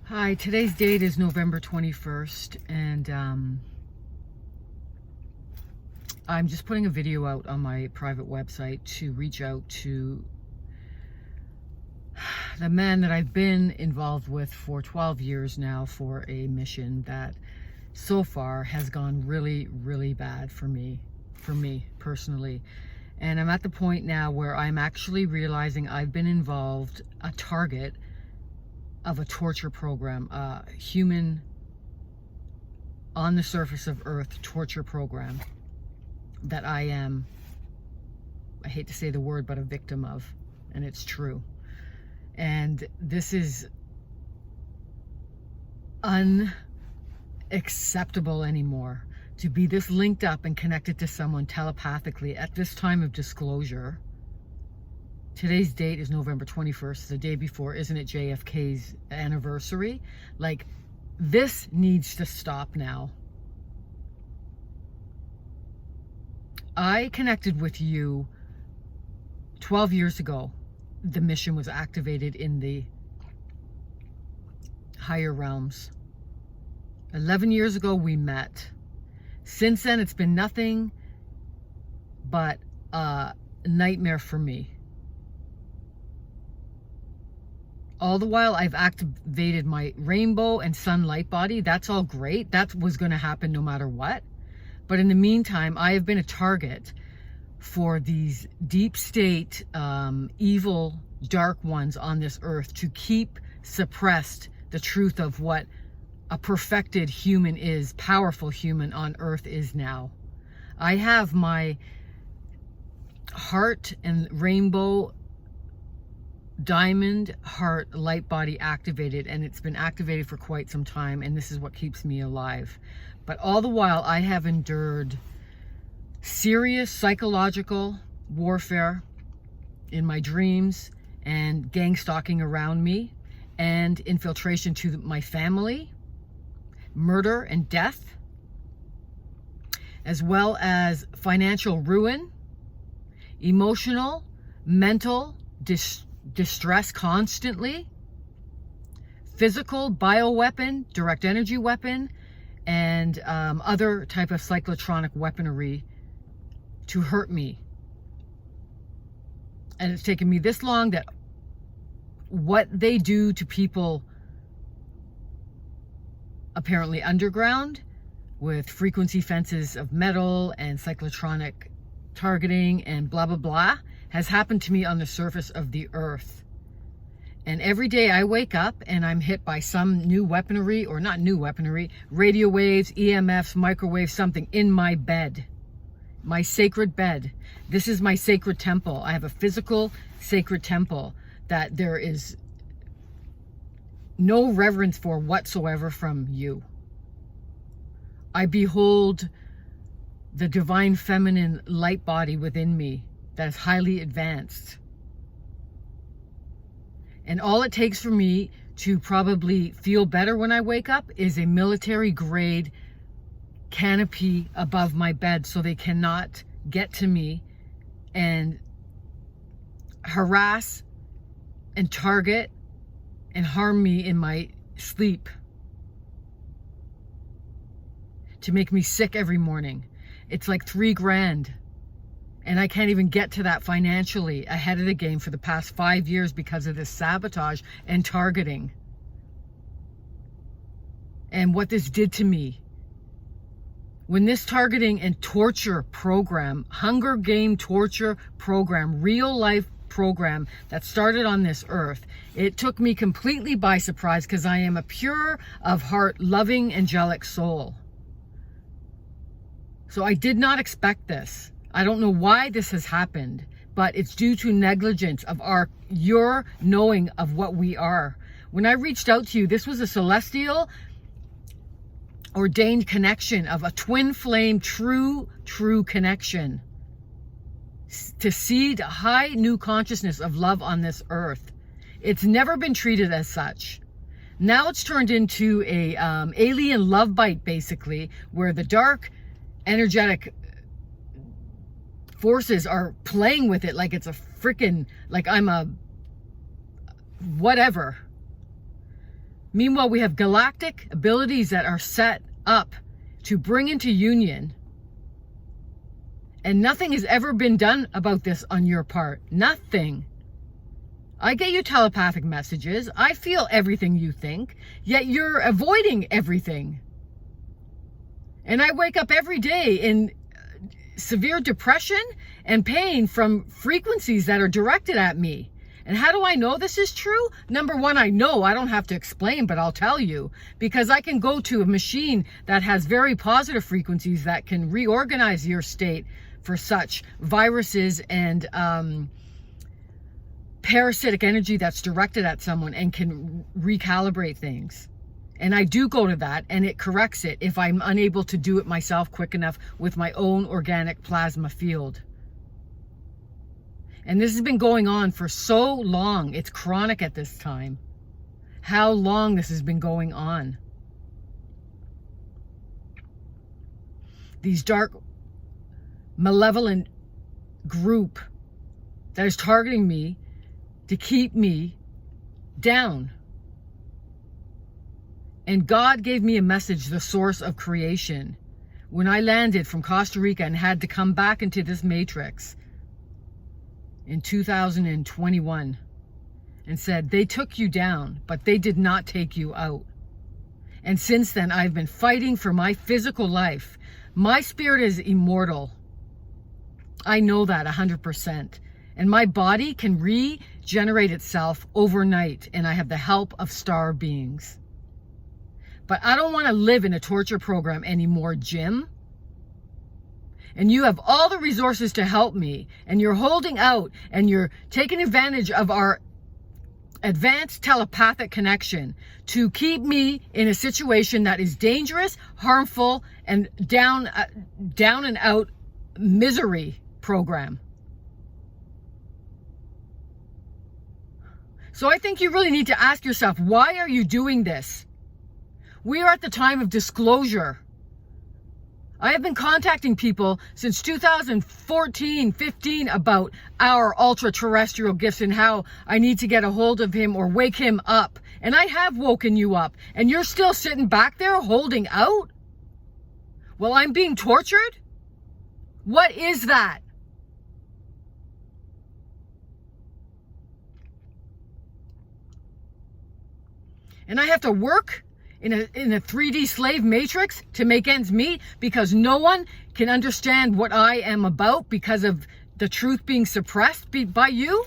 Hi, today's date is November 21st, and I'm just putting a video out on my private website to reach out to the man that I've been involved with for 12 years now for a mission that so far has gone really, really bad for me personally. And I'm at the point now where I'm actually realizing I've been involved, a target of a torture program, a human on the surface of Earth torture program that I hate to say the word, but a victim of, and it's true. And this is unacceptable anymore, to be this linked up and connected to someone telepathically at this time of disclosure. Today's date is November 21st, the day before, isn't it, JFK's anniversary? Like, this needs to stop now. I connected with you 12 years ago. The mission was activated in the higher realms. 11 years ago, we met. Since then, it's been nothing but a nightmare for me. All the while, I've activated my rainbow and sun light body. That's all great. That was going to happen no matter what. But in the meantime, I have been a target for these deep state, evil, dark ones on this earth to keep suppressed the truth of what a perfected human is, powerful human on earth is now. I have my heart and rainbow diamond heart light body activated, and it's been activated for quite some time, and this is what keeps me alive. But all the while, I have endured serious psychological warfare in my dreams, and gang stalking around me, and infiltration to my family, murder and death, as well as financial ruin, emotional, mental distress constantly, physical bioweapon, direct energy weapon, and other type of cyclotronic weaponry to hurt me. And it's taken me this long that what they do to people apparently underground with frequency fences of metal and cyclotronic targeting and blah, blah, blah, has happened to me on the surface of the earth. And every day I wake up and I'm hit by some new weaponry, or not new weaponry, radio waves, EMFs, microwaves, something in my bed, my sacred bed. This is my sacred temple. I have a physical sacred temple that there is no reverence for whatsoever from you. I behold the divine feminine light body within me that is highly advanced. And all it takes for me to probably feel better when I wake up is a military grade canopy above my bed, so they cannot get to me and harass and target and harm me in my sleep, to make me sick every morning. It's like $3,000. And I can't even get to that financially ahead of the game for the past 5 years because of this sabotage and targeting. And what this did to me. When this targeting and torture program, Hunger Game torture program, real life program that started on this earth, it took me completely by surprise, because I am a pure of heart, loving, angelic soul. So I did not expect this. I don't know why this has happened, but it's due to negligence of your knowing of what we are. When I reached out to you, this was a celestial ordained connection of a twin flame, true connection to seed high new consciousness of love on this earth. It's never been treated as such. Now it's turned into a alien love bite, basically, where the dark energetic forces are playing with it like it's a freaking, like I'm a whatever. Meanwhile, we have galactic abilities that are set up to bring into union. And nothing has ever been done about this on your part. Nothing. I get your telepathic messages. I feel everything you think, yet you're avoiding everything. And I wake up every day in severe depression and pain from frequencies that are directed at me. And how do I know this is true? Number one, I know. I don't have to explain, but I'll tell you. Because I can go to a machine that has very positive frequencies that can reorganize your state for such viruses and parasitic energy that's directed at someone and can recalibrate things. And I do go to that and it corrects it if I'm unable to do it myself quick enough with my own organic plasma field. And this has been going on for so long. It's chronic at this time. How long this has been going on. These dark, malevolent group that is targeting me to keep me down. And God gave me a message, the source of creation, when I landed from Costa Rica and had to come back into this matrix in 2021, and said, they took you down, but they did not take you out. And since then, I've been fighting for my physical life. My spirit is immortal. I know that 100%. And my body can regenerate itself overnight, and I have the help of star beings. But I don't want to live in a torture program anymore, Jim. And you have all the resources to help me, and you're holding out, and you're taking advantage of our advanced telepathic connection to keep me in a situation that is dangerous, harmful, and down and out misery program. So I think you really need to ask yourself, why are you doing this? We are at the time of disclosure. I have been contacting people since 2014, 15 about our ultra-terrestrial gifts and how I need to get a hold of him or wake him up. And I have woken you up, and you're still sitting back there holding out? Well, I'm being tortured? What is that? And I have to work in a 3D slave matrix to make ends meet because no one can understand what I am about because of the truth being suppressed by you?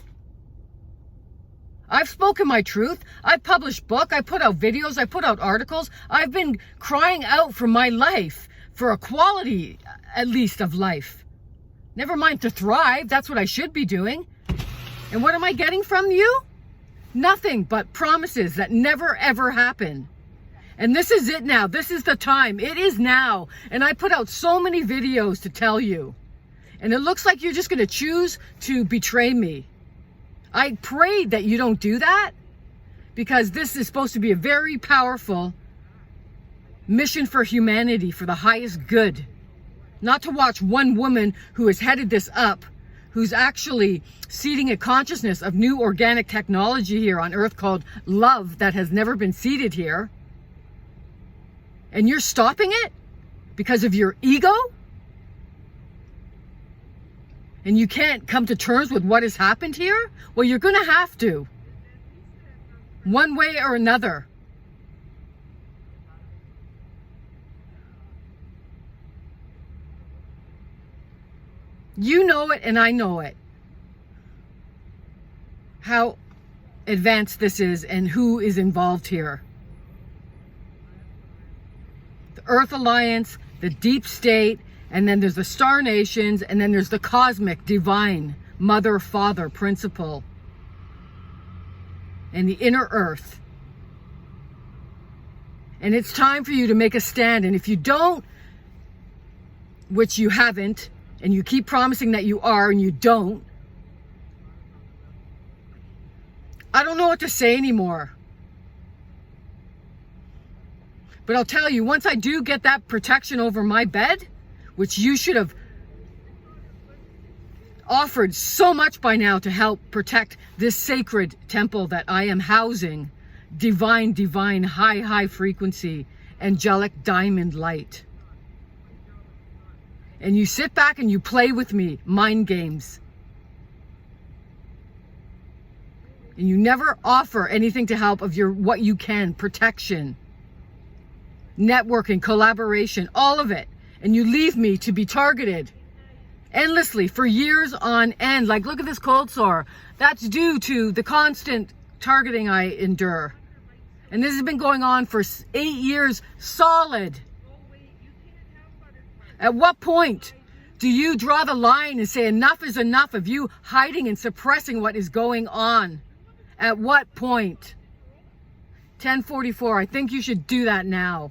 I've spoken my truth. I've published books. I put out videos. I put out articles. I've been crying out for my life, for a quality, at least, of life. Never mind to thrive. That's what I should be doing. And what am I getting from you? Nothing but promises that never, ever happen. And this is it now. This is the time. It is now. And I put out so many videos to tell you. And it looks like you're just going to choose to betray me. I prayed that you don't do that because this is supposed to be a very powerful mission for humanity, for the highest good. Not to watch one woman who has headed this up, who's actually seeding a consciousness of new organic technology here on Earth called love that has never been seeded here. And you're stopping it because of your ego? And you can't come to terms with what has happened here? Well, you're going to have to. One way or another. You know it and I know it. How advanced this is and who is involved here. The Earth Alliance, the Deep State, and then there's the Star Nations, and then there's the cosmic, divine, mother, father, principle, and the inner Earth. And it's time for you to make a stand. And if you don't, which you haven't, and you keep promising that you are and you don't, I don't know what to say anymore. But I'll tell you, once I do get that protection over my bed, which you should have offered so much by now to help protect this sacred temple that I am housing divine, high frequency, angelic diamond light. And you sit back and you play with me, mind games. And you never offer anything to help of your what you can, protection, networking, collaboration, all of it. And you leave me to be targeted endlessly for years on end. Like, look at this cold sore. That's due to the constant targeting I endure. And this has been going on for 8 years solid. At what point do you draw the line and say enough is enough of you hiding and suppressing what is going on? At what point? 10:44, I think you should do that now.